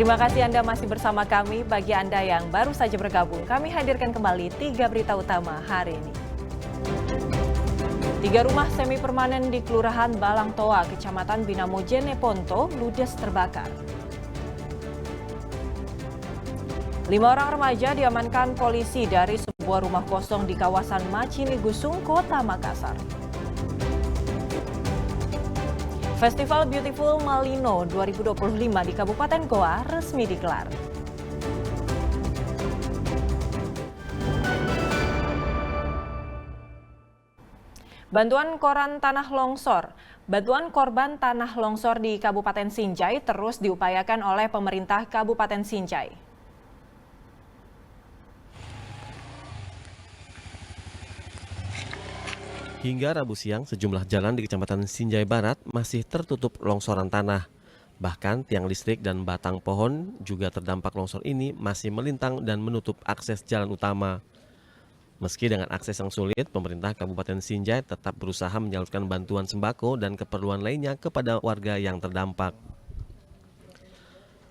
Terima kasih Anda masih bersama kami. Bagi Anda yang baru saja bergabung, kami hadirkan kembali 3 berita utama hari ini. 3 rumah semi permanen di Kelurahan Balangtoa, Kecamatan Binamojene Ponto, ludes terbakar. 5 orang remaja diamankan polisi dari sebuah rumah kosong di kawasan Macini Gusung, Kota Makassar. Festival Beautiful Malino 2025 di Kabupaten Goa resmi digelar. Bantuan korban tanah longsor di Kabupaten Sinjai terus diupayakan oleh pemerintah Kabupaten Sinjai. Hingga Rabu siang, sejumlah jalan di Kecamatan Sinjai Barat masih tertutup longsoran tanah. Bahkan tiang listrik dan batang pohon juga terdampak longsor ini masih melintang dan menutup akses jalan utama. Meski dengan akses yang sulit, pemerintah Kabupaten Sinjai tetap berusaha menyalurkan bantuan sembako dan keperluan lainnya kepada warga yang terdampak.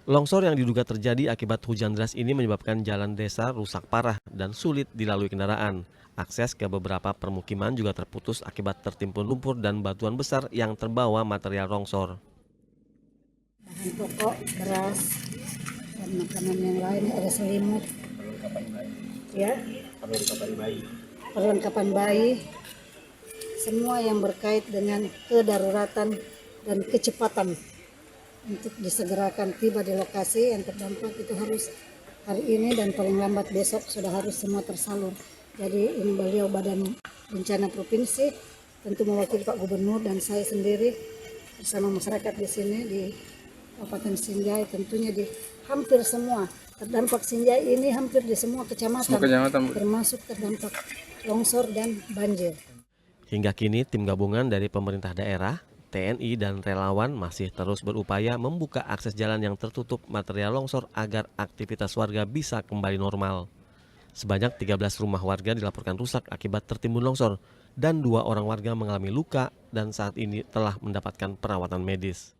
Longsor yang diduga terjadi akibat hujan deras ini menyebabkan jalan desa rusak parah dan sulit dilalui kendaraan. Akses ke beberapa permukiman juga terputus akibat tertimbun lumpur dan batuan besar yang terbawa material longsor. Bahan pokok, beras, dan makanan yang lain, ada selimut, ya, perlengkapan bayi, semua yang berkait dengan kedaruratan dan kecepatan untuk disegerakan tiba di lokasi yang terdampak itu harus hari ini dan paling lambat besok sudah harus semua tersalur. Jadi ini beliau Badan Bencana Provinsi tentu mewakili Pak Gubernur dan saya sendiri bersama masyarakat di sini di Kabupaten Sinjai, tentunya di hampir semua terdampak Sinjai ini, hampir di semua kecamatan termasuk terdampak longsor dan banjir. Hingga kini tim gabungan dari pemerintah daerah, TNI dan relawan masih terus berupaya membuka akses jalan yang tertutup material longsor agar aktivitas warga bisa kembali normal. Sebanyak 13 rumah warga dilaporkan rusak akibat tertimbun longsor dan 2 orang warga mengalami luka dan saat ini telah mendapatkan perawatan medis.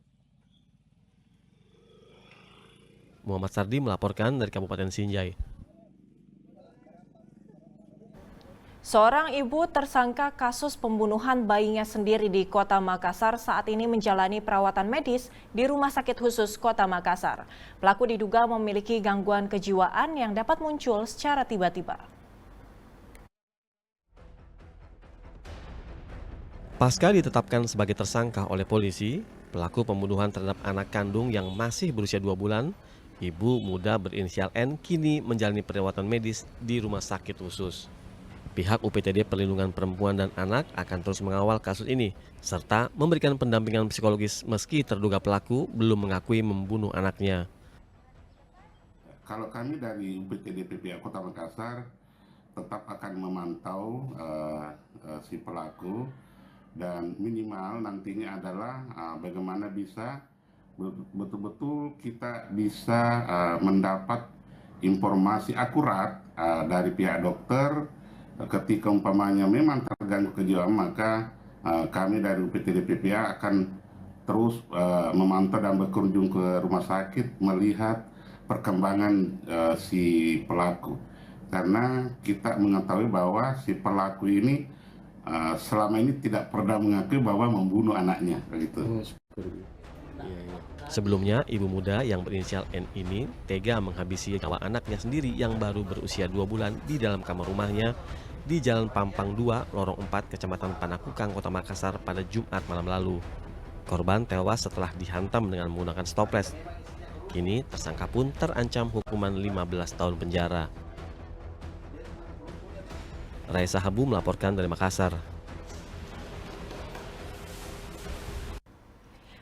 Muhammad Sardi melaporkan dari Kabupaten Sinjai. Seorang ibu tersangka kasus pembunuhan bayinya sendiri di Kota Makassar saat ini menjalani perawatan medis di Rumah Sakit Khusus Kota Makassar. Pelaku diduga memiliki gangguan kejiwaan yang dapat muncul secara tiba-tiba. Pasca ditetapkan sebagai tersangka oleh polisi, pelaku pembunuhan terhadap anak kandung yang masih berusia 2 bulan, ibu muda berinisial N kini menjalani perawatan medis di Rumah Sakit Khusus. Pihak UPTD Perlindungan Perempuan dan Anak akan terus mengawal kasus ini, serta memberikan pendampingan psikologis meski terduga pelaku belum mengakui membunuh anaknya. Kalau kami dari UPTD PPA Kota Makassar tetap akan memantau si pelaku dan minimal nantinya adalah bagaimana bisa betul-betul kita bisa mendapat informasi akurat dari pihak dokter. Ketika umpamanya memang terganggu kejiwaan, maka kami dari UPTD PPA akan terus memantau dan berkunjung ke rumah sakit melihat perkembangan si pelaku. Karena kita mengetahui bahwa si pelaku ini selama ini tidak pernah mengakui bahwa membunuh anaknya. Begitu. Sebelumnya, ibu muda yang berinisial N ini tega menghabisi nyawa anaknya sendiri yang baru berusia 2 bulan di dalam kamar rumahnya di Jalan Pampang 2, Lorong 4, Kecamatan Panakukang, Kota Makassar pada Jumat malam lalu. Korban tewas setelah dihantam dengan menggunakan stoples. Kini tersangka pun terancam hukuman 15 tahun penjara. Raisa Habu melaporkan dari Makassar.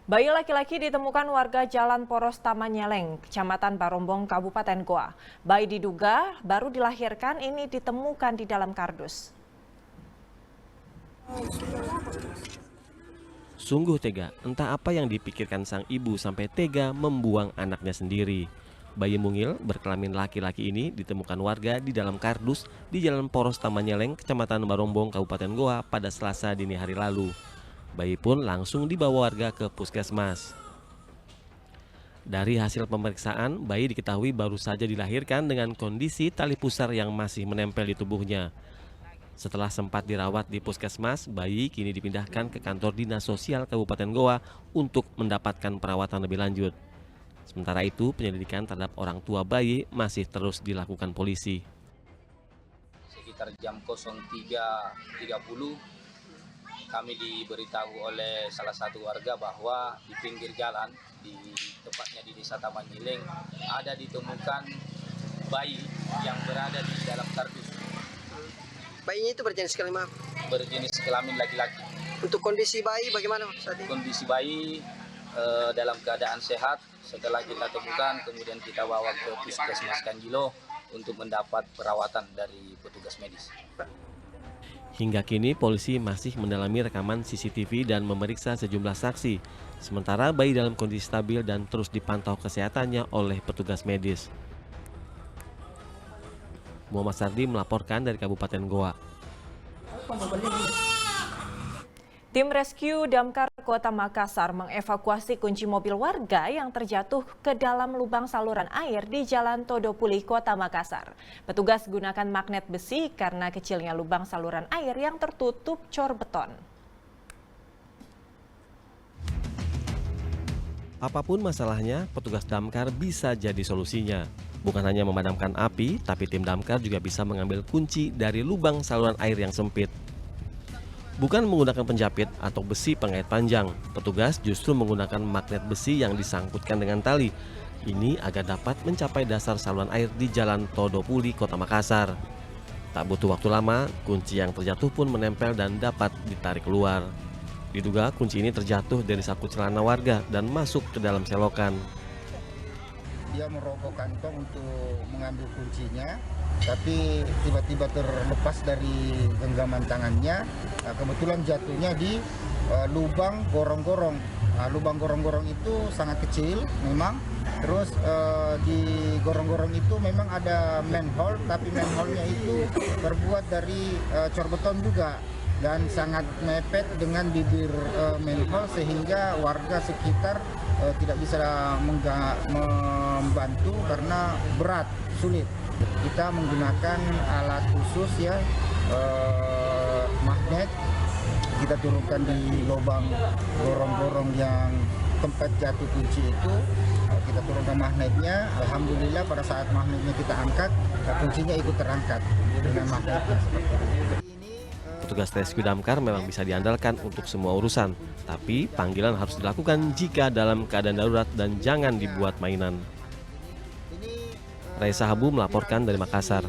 Bayi laki-laki ditemukan warga Jalan Poros Taman Nyeleng, Kecamatan Barombong, Kabupaten Goa. Bayi diduga baru dilahirkan ini ditemukan di dalam kardus. Sungguh tega, entah apa yang dipikirkan sang ibu sampai tega membuang anaknya sendiri. Bayi mungil berkelamin laki-laki ini ditemukan warga di dalam kardus di Jalan Poros Taman Nyeleng, Kecamatan Barombong, Kabupaten Goa pada Selasa dini hari lalu. Bayi pun langsung dibawa warga ke puskesmas. Dari hasil pemeriksaan, bayi diketahui baru saja dilahirkan dengan kondisi tali pusar yang masih menempel di tubuhnya. Setelah sempat dirawat di puskesmas, bayi kini dipindahkan ke kantor Dinas Sosial Kabupaten Goa untuk mendapatkan perawatan lebih lanjut. Sementara itu, penyelidikan terhadap orang tua bayi masih terus dilakukan polisi. Sekitar jam 03.30 kami diberitahu oleh salah satu warga bahwa di pinggir jalan, tepatnya di Desa Taman Giling, ada ditemukan bayi yang berada di dalam kardus. Bayinya itu berjenis kelamin apa? Berjenis kelamin laki-laki. Untuk kondisi bayi bagaimana saat ini? Kondisi bayi dalam keadaan sehat. Setelah kita temukan, kemudian kita bawa ke Puskesmas Kanjilo untuk mendapat perawatan dari petugas medis. Hingga kini polisi masih mendalami rekaman CCTV dan memeriksa sejumlah saksi. Sementara bayi dalam kondisi stabil dan terus dipantau kesehatannya oleh petugas medis. Muhammad Sardi melaporkan dari Kabupaten Goa. Tim rescue Damkar Kota Makassar mengevakuasi kunci mobil warga yang terjatuh ke dalam lubang saluran air di Jalan Todopuli, Kota Makassar. Petugas gunakan magnet besi karena kecilnya lubang saluran air yang tertutup cor beton. Apapun masalahnya, petugas damkar bisa jadi solusinya. Bukan hanya memadamkan api, tapi tim damkar juga bisa mengambil kunci dari lubang saluran air yang sempit. Bukan menggunakan penjapit atau besi pengait panjang, petugas justru menggunakan magnet besi yang disangkutkan dengan tali. Ini agar dapat mencapai dasar saluran air di Jalan Todopuli, Kota Makassar. Tak butuh waktu lama, kunci yang terjatuh pun menempel dan dapat ditarik keluar. Diduga kunci ini terjatuh dari saku celana warga dan masuk ke dalam selokan. Dia merogoh kantong untuk mengambil kuncinya, tapi tiba-tiba terlepas dari genggaman tangannya. Kebetulan jatuhnya di lubang gorong-gorong. Lubang gorong-gorong itu sangat kecil memang. Terus di gorong-gorong itu memang ada manhole, tapi manhole-nya itu terbuat dari cor beton juga dan sangat mepet dengan bibir manhole sehingga warga sekitar tidak bisa membantu karena berat, sulit. Kita menggunakan alat khusus ya, magnet. Kita turunkan di lubang gorong-gorong yang tempat jatuh kunci itu. Kita turunkan magnetnya. Alhamdulillah pada saat magnetnya kita angkat, kuncinya ikut terangkat dengan magnetnya. Petugas rescue damkar memang bisa diandalkan untuk semua urusan, tapi panggilan harus dilakukan jika dalam keadaan darurat dan jangan dibuat mainan. Raisa Habu melaporkan dari Makassar.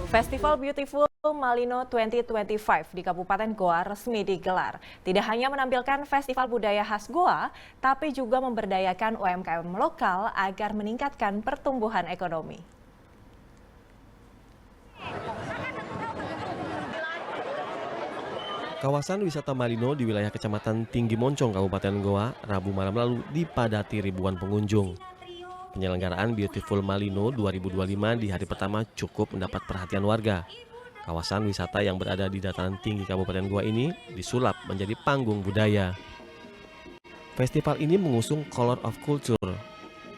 Festival Beautiful Malino 2025 di Kabupaten Goa resmi digelar. Tidak hanya menampilkan festival budaya khas Goa, tapi juga memberdayakan UMKM lokal agar meningkatkan pertumbuhan ekonomi. Kawasan wisata Malino di wilayah Kecamatan Tinggi Moncong, Kabupaten Goa, Rabu malam lalu dipadati ribuan pengunjung. Penyelenggaraan Beautiful Malino 2025 di hari pertama cukup mendapat perhatian warga. Kawasan wisata yang berada di dataran tinggi Kabupaten Goa ini disulap menjadi panggung budaya. Festival ini mengusung Color of Culture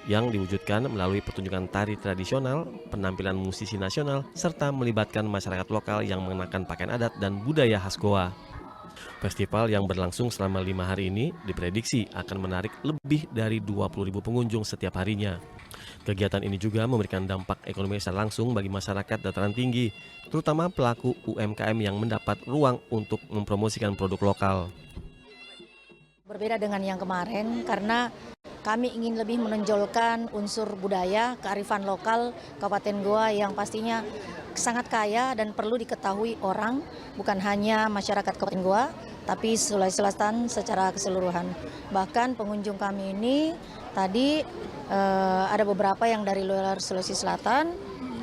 yang diwujudkan melalui pertunjukan tari tradisional, penampilan musisi nasional, serta melibatkan masyarakat lokal yang mengenakan pakaian adat dan budaya khas Goa. Festival yang berlangsung selama 5 hari ini diprediksi akan menarik lebih dari 20.000 pengunjung setiap harinya. Kegiatan ini juga memberikan dampak ekonomi secara langsung bagi masyarakat dataran tinggi, terutama pelaku UMKM yang mendapat ruang untuk mempromosikan produk lokal. Berbeda dengan yang kemarin karena kami ingin lebih menonjolkan unsur budaya, kearifan lokal Kabupaten Goa yang pastinya sangat kaya dan perlu diketahui orang, bukan hanya masyarakat Kabupaten Goa, tapi Sulawesi Selatan secara keseluruhan. Bahkan pengunjung kami ini tadi ada beberapa yang dari luar Sulawesi Selatan,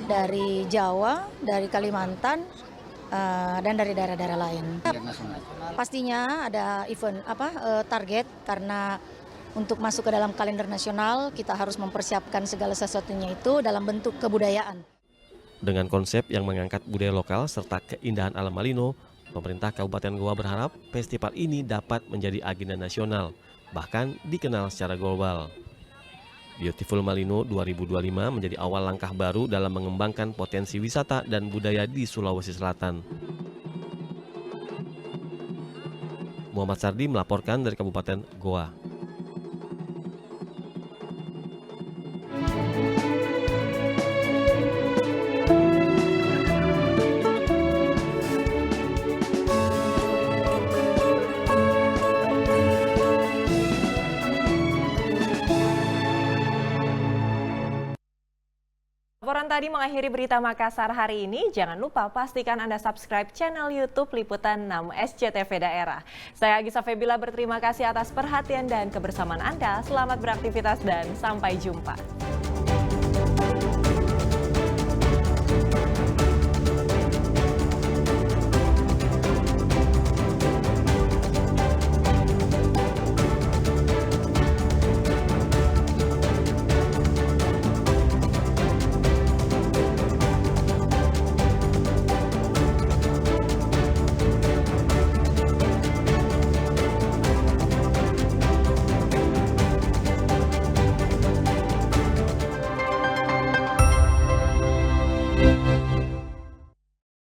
dari Jawa, dari Kalimantan, dan dari daerah-daerah lain. Pastinya ada event target karena untuk masuk ke dalam kalender nasional kita harus mempersiapkan segala sesuatunya itu dalam bentuk kebudayaan. Dengan konsep yang mengangkat budaya lokal serta keindahan alam Malino, pemerintah Kabupaten Goa berharap festival ini dapat menjadi agenda nasional bahkan dikenal secara global. Beautiful Malino 2025 menjadi awal langkah baru dalam mengembangkan potensi wisata dan budaya di Sulawesi Selatan. Muhammad Sardi melaporkan dari Kabupaten Goa. Laporan tadi mengakhiri berita Makassar hari ini. Jangan lupa pastikan Anda subscribe channel YouTube Liputan 6 SCTV Daerah. Saya Agisa Febila berterima kasih atas perhatian dan kebersamaan Anda. Selamat beraktivitas dan sampai jumpa.